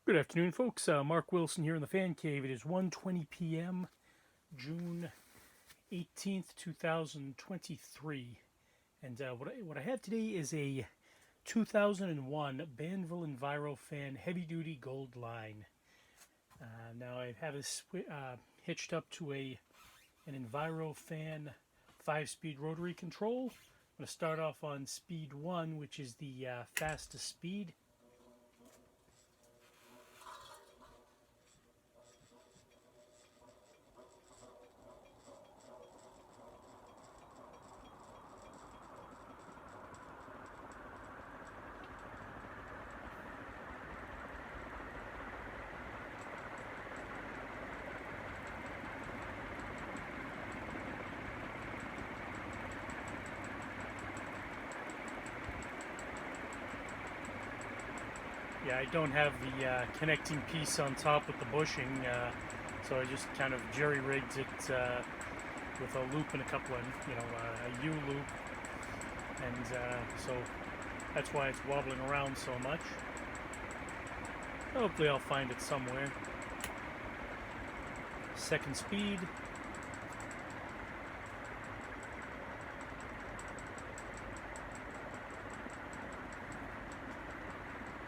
Good afternoon, folks. Mark Wilson here in the Fan Cave. It is 1:20 p.m., June 18th, 2023. And what I have today is a 2001 Banvil Envirofan heavy-duty gold line. Now I have this hitched up to an Envirofan 5-speed rotary control. I'm going to start off on speed 1, which is the fastest speed. Yeah, I don't have the connecting piece on top with the bushing, so I just kind of jerry-rigged it with a loop and a couple of, a U-loop, and so that's why it's wobbling around so much. Hopefully I'll find it somewhere. Second speed.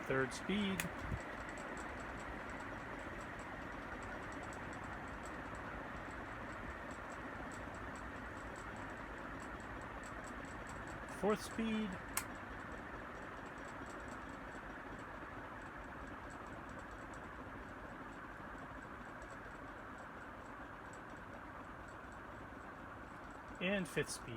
Third speed. Fourth speed. And fifth speed.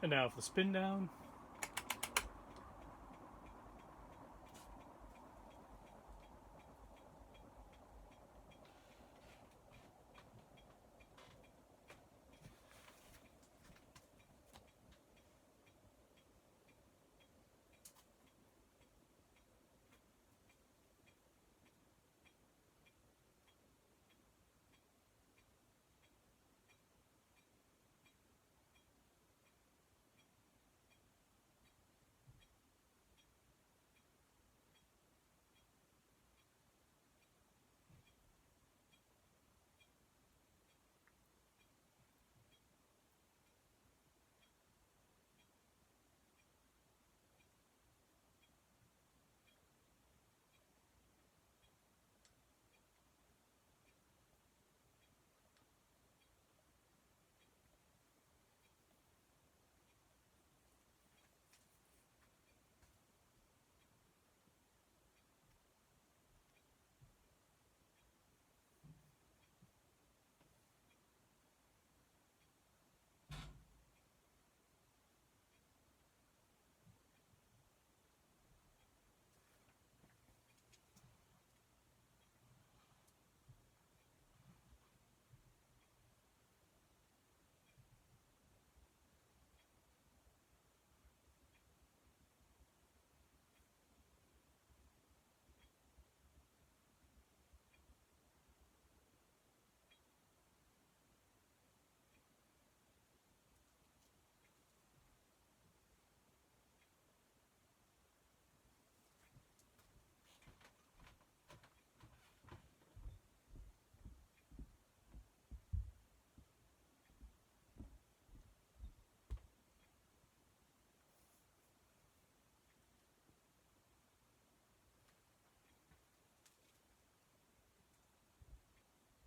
And now for the spin down.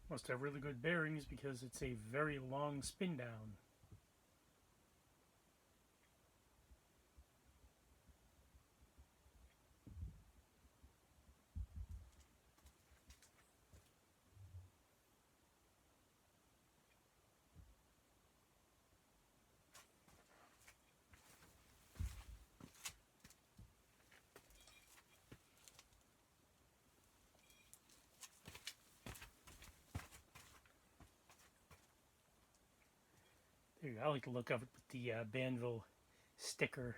Must have really good bearings because it's a very long spin down. There you go. I like the look of it with the Banvil sticker.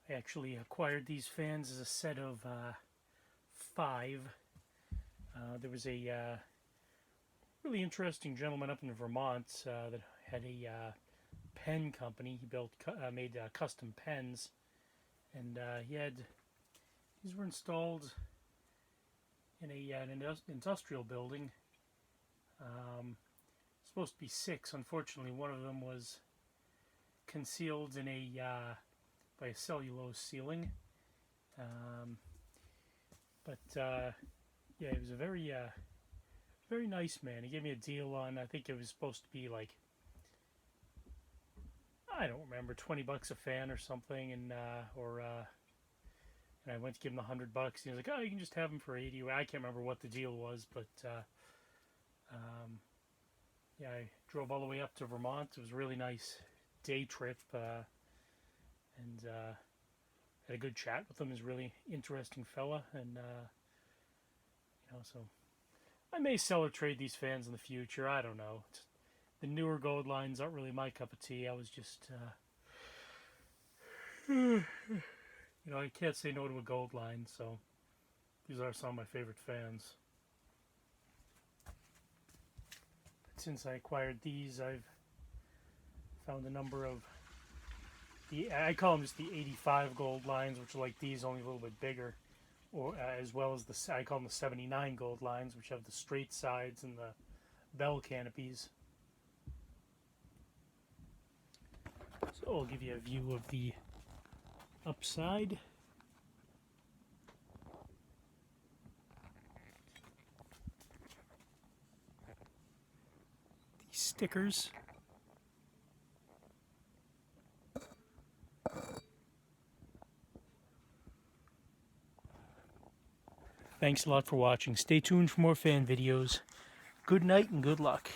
I actually acquired these fans as a set of 5. There was a really interesting gentleman up in Vermont that had a pen company. He made custom pens, and these were installed in an industrial building. Supposed to be 6. Unfortunately, one of them was concealed in by a cellulose ceiling. Yeah, he was a very nice man. He gave me a deal on, I think it was supposed to be like, I don't remember, $20 a fan or something, and I went to give him $100. And he was like, "Oh, you can just have them for 80." I can't remember what the deal was, but yeah, I drove all the way up to Vermont. It was a really nice day trip, and had a good chat with him. He's a really interesting fella, and so I may sell or trade these fans in the future. I don't know. The newer gold lines aren't really my cup of tea. I was just, I can't say no to a gold line, so these are some of my favorite fans. But since I acquired these, I've found a number of I call them just the 85 gold lines, which are like these, only a little bit bigger, or as well as I call them the 79 gold lines, which have the straight sides and the bell canopies. So I'll give you a view of the upside. These stickers. Thanks a lot for watching. Stay tuned for more fan videos. Good night and good luck.